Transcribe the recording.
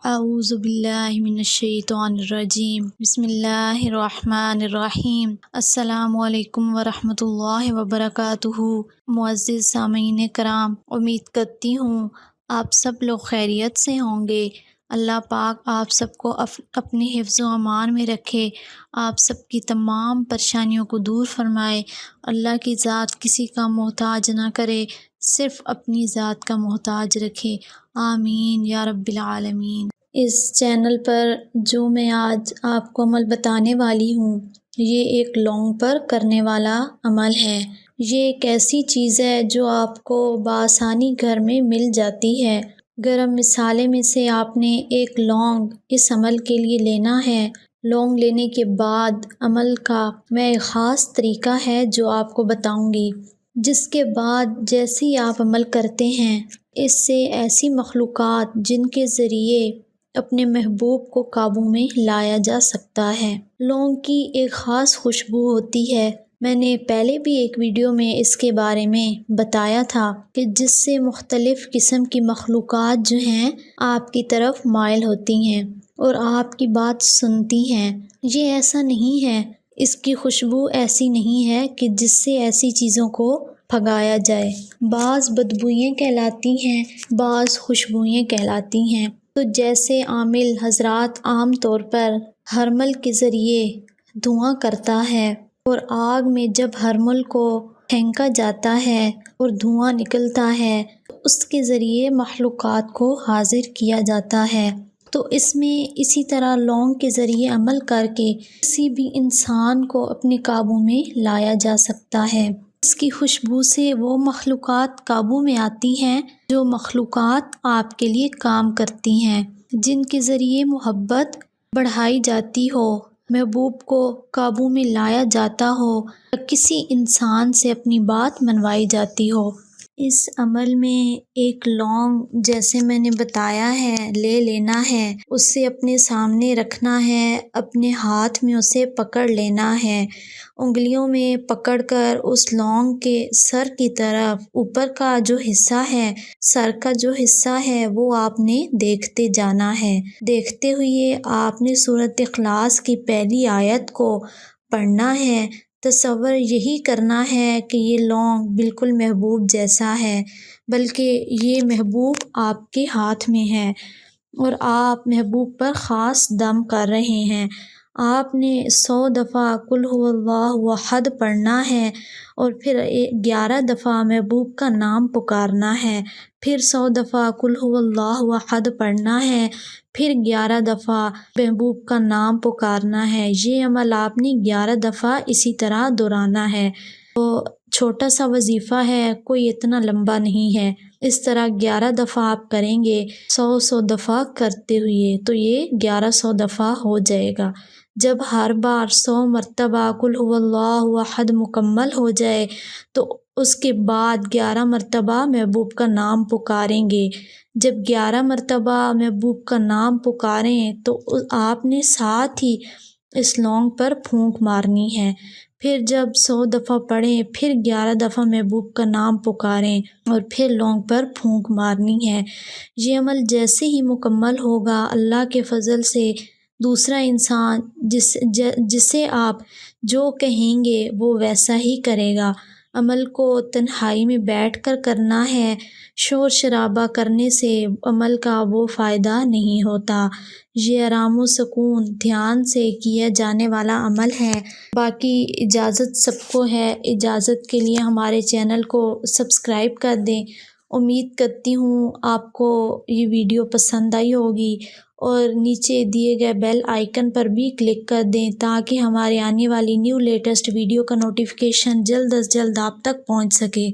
اعوذ باللہ من الشیطان الرجیم بسم اللہ الرحمن الرحیم السلام علیکم ورحمۃ اللہ وبرکاتہ۔ معزز سامعین کرام، امید کرتی ہوں آپ سب لوگ خیریت سے ہوں گے۔ اللہ پاک آپ سب کو اپنے حفظ و امان میں رکھے، آپ سب کی تمام پریشانیوں کو دور فرمائے۔ اللہ کی ذات کسی کا محتاج نہ کرے، صرف اپنی ذات کا محتاج رکھے، آمین یا رب العالمین۔ اس چینل پر جو میں آج آپ کو عمل بتانے والی ہوں، یہ ایک لونگ پر کرنے والا عمل ہے۔ یہ ایک ایسی چیز ہے جو آپ کو بآسانی گھر میں مل جاتی ہے۔ گرم مسالے میں سے آپ نے ایک لونگ اس عمل کے لیے لینا ہے۔ لونگ لینے کے بعد عمل کا میں ایک خاص طریقہ ہے جو آپ کو بتاؤں گی، جس کے بعد جیسے ہی آپ عمل کرتے ہیں، اس سے ایسی مخلوقات جن کے ذریعے اپنے محبوب کو قابو میں لایا جا سکتا ہے۔ لونگ کی ایک خاص خوشبو ہوتی ہے، میں نے پہلے بھی ایک ویڈیو میں اس کے بارے میں بتایا تھا کہ جس سے مختلف قسم کی مخلوقات جو ہیں آپ کی طرف مائل ہوتی ہیں اور آپ کی بات سنتی ہیں۔ یہ ایسا نہیں ہے، اس کی خوشبو ایسی نہیں ہے کہ جس سے ایسی چیزوں کو بھگایا جائے۔ بعض بدبوئیں کہلاتی ہیں، بعض خوشبوئیں کہلاتی ہیں۔ تو جیسے عامل حضرات عام طور پر ہرمل کے ذریعے دھواں کرتا ہے، اور آگ میں جب ہرمل کو پھینکا جاتا ہے اور دھواں نکلتا ہے تو اس کے ذریعے مخلوقات کو حاضر کیا جاتا ہے۔ تو اس میں اسی طرح لونگ کے ذریعے عمل کر کے کسی بھی انسان کو اپنے قابو میں لایا جا سکتا ہے۔ اس کی خوشبو سے وہ مخلوقات قابو میں آتی ہیں جو مخلوقات آپ کے لیے کام کرتی ہیں، جن کے ذریعے محبت بڑھائی جاتی ہو، محبوب کو قابو میں لایا جاتا ہو، یا کسی انسان سے اپنی بات منوائی جاتی ہو۔ اس عمل میں ایک لونگ جیسے میں نے بتایا ہے لے لینا ہے، اسے اپنے سامنے رکھنا ہے، اپنے ہاتھ میں اسے پکڑ لینا ہے، انگلیوں میں پکڑ کر اس لونگ کے سر کی طرف اوپر کا جو حصہ ہے، سر کا جو حصہ ہے وہ آپ نے دیکھتے جانا ہے۔ دیکھتے ہوئے آپ نے سورۃ اخلاص کی پہلی آیت کو پڑھنا ہے۔ تصور یہی کرنا ہے کہ یہ لونگ بالکل محبوب جیسا ہے، بلکہ یہ محبوب آپ کے ہاتھ میں ہے اور آپ محبوب پر خاص دم کر رہے ہیں۔ آپ نے 100 دفعہ قل هو اللہ احد پڑھنا ہے اور پھر 11 دفعہ محبوب کا نام پکارنا ہے، پھر 100 دفعہ قل هو اللہ احد پڑھنا ہے، پھر 11 دفعہ محبوب کا نام پکارنا ہے۔ یہ عمل آپ نے 11 دفعہ اسی طرح دہرانا ہے۔ تو چھوٹا سا وظیفہ ہے، کوئی اتنا لمبا نہیں ہے۔ اس طرح 11 دفعہ آپ کریں گے، 100 دفعہ کرتے ہوئے، تو یہ 1100 دفعہ ہو جائے گا۔ جب ہر بار 100 مرتبہ قل هو اللہ احد مکمل ہو جائے تو اس کے بعد 11 مرتبہ محبوب کا نام پکاریں گے۔ جب 11 مرتبہ محبوب کا نام پکاریں تو آپ نے ساتھ ہی اس لونگ پر پھونک مارنی ہے۔ پھر جب 100 دفعہ پڑھیں، پھر 11 دفعہ محبوب کا نام پکاریں اور پھر لونگ پر پھونک مارنی ہے۔ یہ عمل جیسے ہی مکمل ہوگا، اللہ کے فضل سے دوسرا انسان جسے آپ جو کہیں گے وہ ویسا ہی کرے گا۔ عمل کو تنہائی میں بیٹھ کر کرنا ہے، شور شرابہ کرنے سے عمل کا وہ فائدہ نہیں ہوتا۔ یہ آرام و سکون دھیان سے کیا جانے والا عمل ہے۔ باقی اجازت سب کو ہے، اجازت کے لیے ہمارے چینل کو سبسکرائب کر دیں۔ امید کرتی ہوں آپ کو یہ ویڈیو پسند آئی ہوگی، اور نیچے دیے گئے بیل آئیکن پر بھی کلک کر دیں تاکہ ہمارے آنے والی نیو لیٹسٹ ویڈیو کا نوٹیفیکیشن جلد از جلد آپ تک پہنچ سکے۔